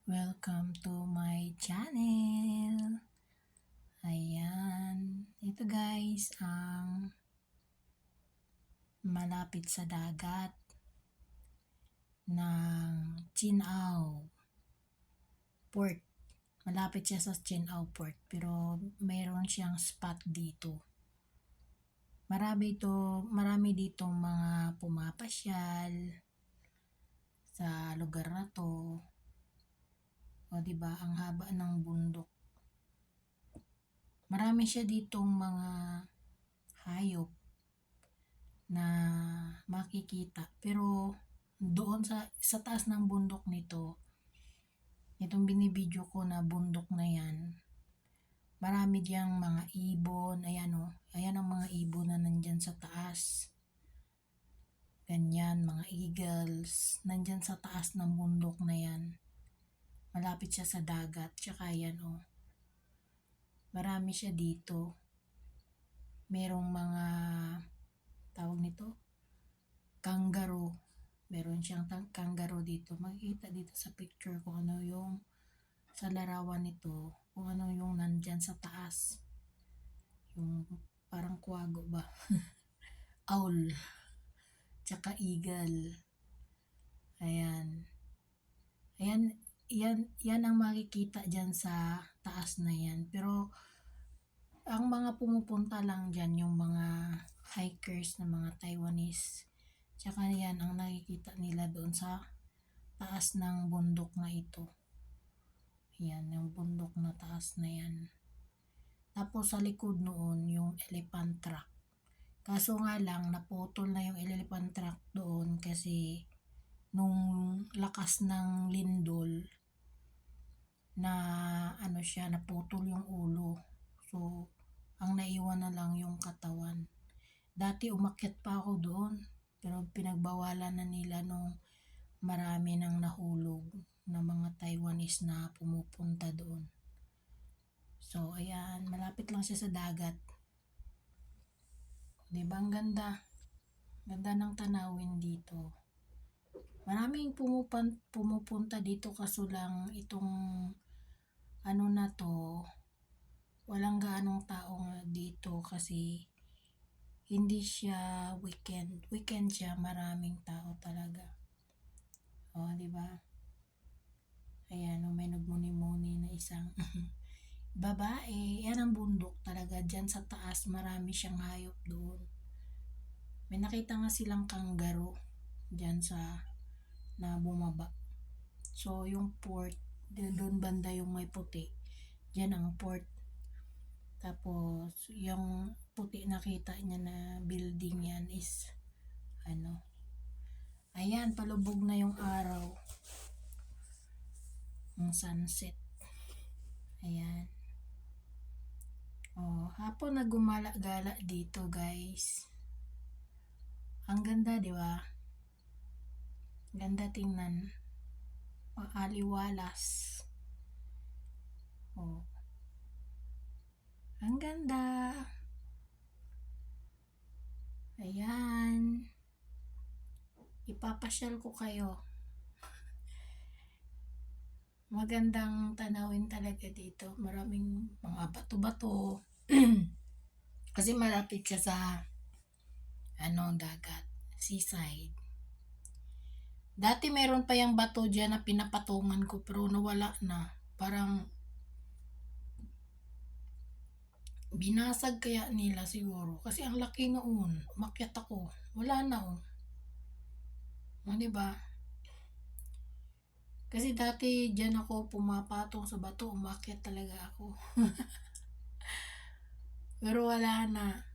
Welcome to my channel. Ayan. Ito guys, ang malapit sa dagat ng Chinao Port. Malapit siya sa Chinao Port pero mayroon siyang spot dito. Marami dito mga pumapasyal sa lugar na to. O diba, ang haba ng bundok. Marami siya ditong mga hayop na makikita. Pero doon sa taas ng bundok nito, itong binibidyo ko na bundok na yan, marami diyang mga ibon. Ayan o, ayan ang mga ibon na nandyan sa taas. Ganyan, mga eagles, nandyan sa taas ng bundok na yan. Malapit siya sa dagat, tsaka yan o. Marami siya dito. Merong mga, tawag nito, kangaroo. Meron siyang kangaroo dito. Makikita dito sa picture kung ano yung sa larawan nito, kung ano yung nandyan sa taas. Yung parang kwago ba? Owl. Tsaka eagle. Ayan. Ayan, yan ang makikita dyan sa taas na yan. Pero ang mga pumupunta lang dyan, yung mga hikers na mga Taiwanese. Tsaka yan ang nakikita nila doon sa taas ng bundok na ito. Yan, yung bundok na taas na yan. Tapos sa likod noon, yung elephant track. Kaso nga lang, naputol na yung elephant track doon kasi nung lakas ng lindol na ano siya, naputol yung ulo. So, ang naiwan na lang yung katawan. Dati umakyat pa ako doon, pero pinagbawalan na nila nung marami nang nahulog na mga Taiwanese na pumupunta doon. So, ayan, malapit lang siya sa dagat. Diba ang ganda? Ganda ng tanawin dito. Maraming pumupunta dito kaso lang itong ano na to, walang gaanong tao dito kasi hindi siya weekend. Weekend siya, maraming tao talaga. O, diba? Ayan, may nagmuni-muni na isang babae. Yan ang bundok talaga. Diyan sa taas, marami siyang hayop doon. May nakita nga silang kangaroo diyan sa na bumaba. So, yung port, doon banda yung may puti. Diyan ang port. Tapos, yung puti nakita niya na building yan is, ano, ayan, palubog na yung araw. Ang sunset. Ayan. Oh, hapon na gumala-gala dito, guys. Ang ganda, di ba? Ganda tingnan. Aliwalas. Oh. Ang ganda. Ayan. Ipapasyal ko kayo. Magandang tanawin talaga dito. Maraming mga bato-bato. Kasi malapit siya sa dagat, seaside. Dati meron pa yung bato dyan na pinapatungan ko pero nawala na. Parang binasag kaya nila siguro. Kasi ang laki noon. Umakyat ako. Wala na oh. O, diba? Kasi dati dyan ako pumapatong sa bato. Umakyat talaga ako. Pero wala na.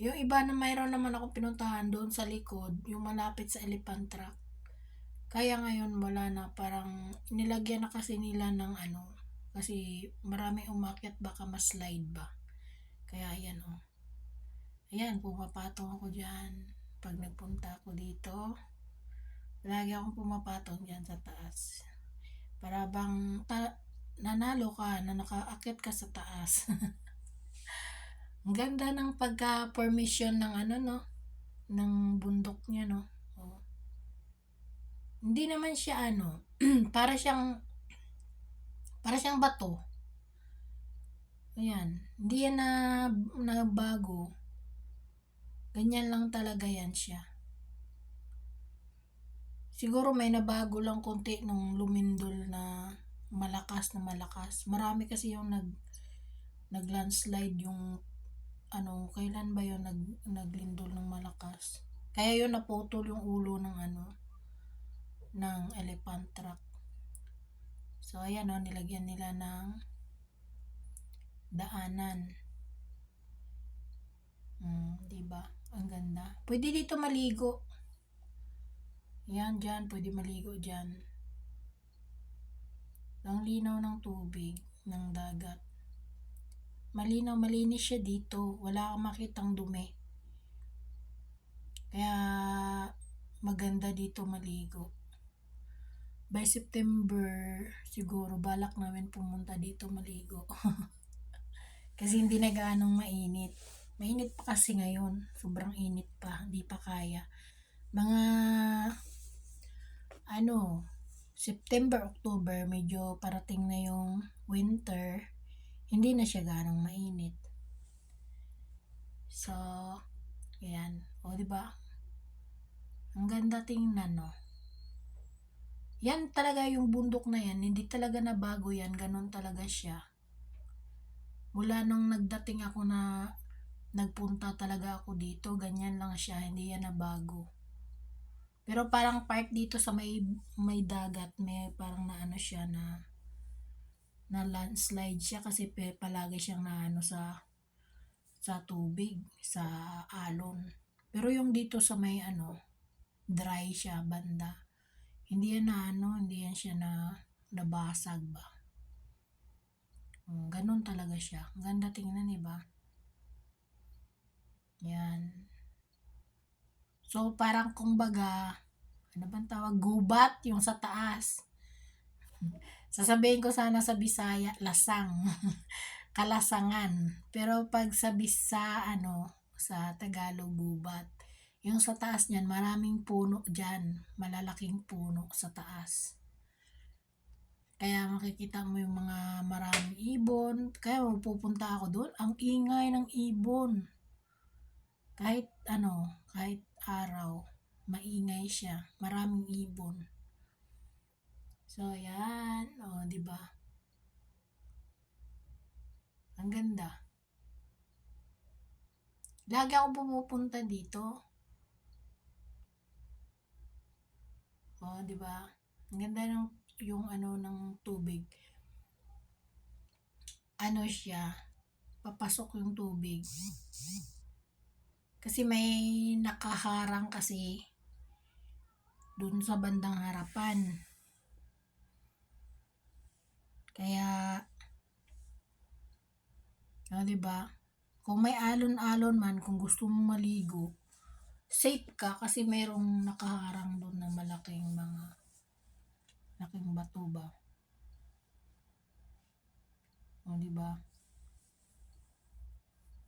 Yung iba na mayroon naman ako pinuntahan doon sa likod. Yung malapit sa elephant track. Kaya ngayon wala na. Parang nilagyan na kasi nila ng kasi marami umakyat baka ma-slide ba. Kaya ayan oh. Ayan, pumapatong ako dyan. Pag nagpunta ako dito, lagi akong pumapatong dyan sa taas. Para bang nanalo ka na nakaakyat ka sa taas. Ang ganda ng pagka-permission ng ng bundok niya, no? Oh. Hindi naman siya para siyang Para siyang bato. Ayan. Hindi yan na bago. Ganyan lang talaga yan siya. Siguro may nabago lang konti nung lumindol na malakas na malakas. Marami kasi yung nag-landslide yung kailan ba yun naglindol ng malakas. Kaya yun naputol yung ulo ng elephant truck. So ayan nilagyan nila ng daanan. Diba? Ang ganda. Pwede dito maligo. Yan dyan, pwede maligo dyan. Ang linaw ng tubig, ng dagat. Malinaw, malinis siya dito. Wala kang makitang dumi. Kaya maganda dito maligo. By September, siguro balak namin pumunta dito maligo. Kasi hindi na gaanong mainit. Mainit pa kasi ngayon. Sobrang init pa. Hindi pa kaya. Mga September, October, medyo parating na yung winter. Hindi na siya ganong mainit. So, ayan. O, diba? Ang ganda tingnan, no? Yan talaga yung bundok na yan. Hindi talaga na bago yan. Ganon talaga siya. Mula nung nagdating ako na nagpunta talaga ako dito, ganyan lang siya. Hindi yan na bago. Pero parang part dito sa may dagat, may parang siya na landslide siya kasi palagi siyang sa tubig, sa alon. Pero yung dito sa may dry siya banda. Hindi yan hindi yan siya nabasag ba. Ganun talaga siya. Ang ganda tingnan, diba? Yan. So, parang kumbaga, ano bang tawag? Gubat yung sa taas. Sasabihin ko sana sa Bisaya, lasang. Kalasangan. Pero pag sa sa Tagalog, gubat. Yung sa taas niyan, maraming puno dyan. Malalaking puno sa taas. Kaya makikita mo yung mga maraming ibon. Kaya pupunta ako doon. Ang ingay ng ibon. Kahit kahit araw, maingay siya. Maraming ibon. So, yan. O, diba? Ang ganda. Lagi ako pumupunta dito. O, diba? Ang ganda yung ng tubig. Siya, papasok yung tubig. Kasi may nakaharang kasi dun sa bandang harapan. Kaya, diba? Kung may alon-alon man, kung gusto mo maligo, safe ka kasi mayroong nakaharang doon na malaking bato ba? O, diba?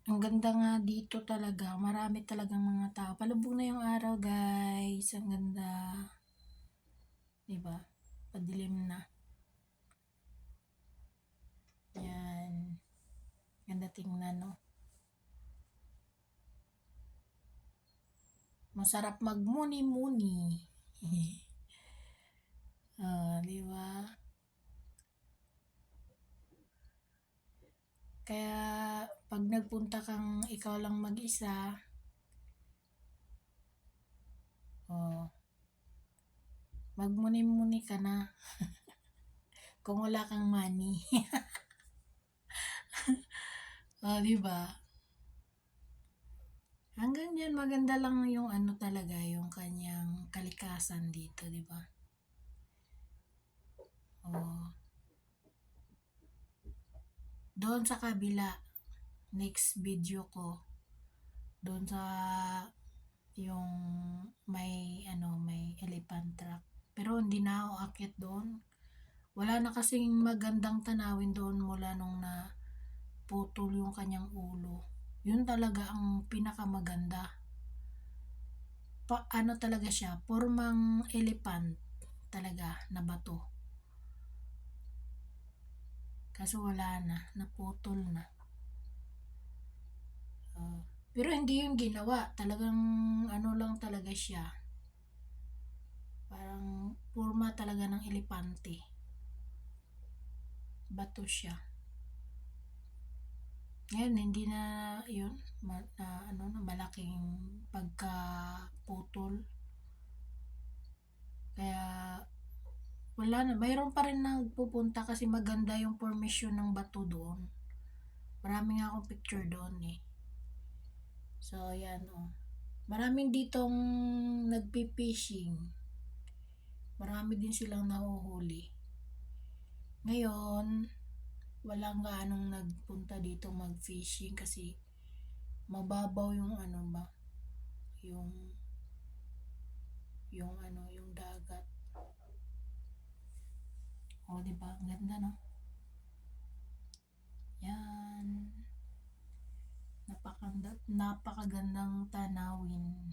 Ang ganda nga dito talaga. Marami talagang mga tao. Palubog na yung araw, guys. Ang ganda. Diba? Padilim na. Yan. Ganda tingnan, no? Masarap magmuni-muni. Diba? Kaya, pag nagpunta kang ikaw lang mag-isa, magmuni-muni ka na. Kung wala kang money. Diba? Hanggang yan, maganda lang yung talaga, yung kanyang kalikasan dito, diba? Doon sa kabila, next video ko, doon sa yung may elephant truck. Pero hindi na ako akyat doon. Wala na kasing magandang tanawin doon mula nung na putol yung kanyang ulo. Yun talaga ang pinakamaganda. Talaga siya, formang elephant talaga na bato. Kaso wala na, naputol na. Pero hindi yung ginawa, talagang ano lang talaga siya. Parang forma talaga ng elepante. Bato siya. Ngayon, hindi na yun, malaking pagkaputol. Kaya, wala na. Mayroon pa rin nagpupunta kasi maganda yung formation ng bato doon. Marami nga akong picture doon eh. So, yan oh. Maraming ditong nagpi-fishing. Marami din silang nahuhuli. Ngayon, walang gaanong nagpunta dito mag-fishing kasi mababaw yung ano ba, yung yung dagat. O, di ba? Ang ganda, no? Yan. Napakagandang tanawin.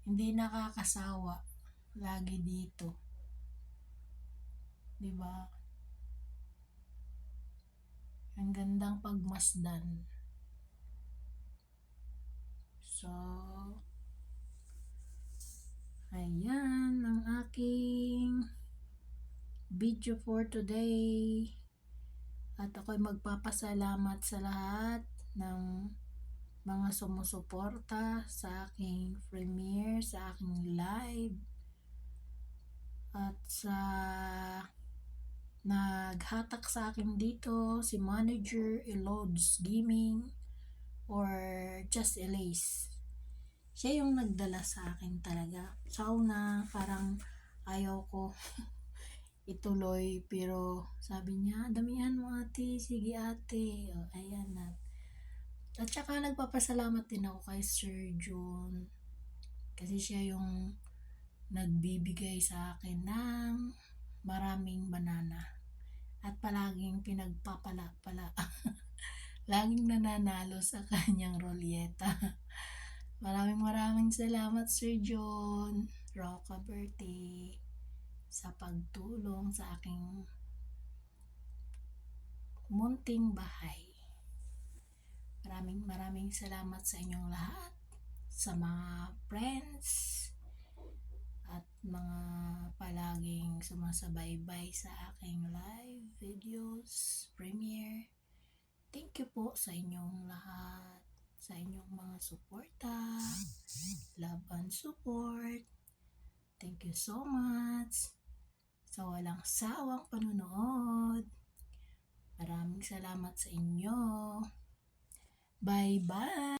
Hindi nakakasawa lagi dito. Di ba? Ang gandang pagmasdan. So, ayan ang aking video for today. At ako'y magpapasalamat sa lahat ng mga sumusuporta sa aking premiere, sa aking live, at sa naghatak sa akin dito, si Manager Elods Gaming or Just Elise. Siya yung nagdala sa akin talaga. Sa una, parang ayaw ko ituloy, pero sabi niya, damihan mo ate, sige ate. O, ayan na. At saka nagpapasalamat din ako kay Sir John kasi siya yung nagbibigay sa akin ng maraming banana at palaging pinagpapala laging nananalo sa kanyang rolyeta. Maraming salamat Sir John Roca Bertie sa pagtulong sa aking munting bahay. Maraming salamat sa inyong lahat, sa mga friends at mga palaging sumasabaybay sa aking live videos, premiere. Thank you po sa inyong lahat, sa inyong mga suporta, love and support. Thank you so much sa walang sawang panunood. Maraming salamat sa inyo. Bye-bye!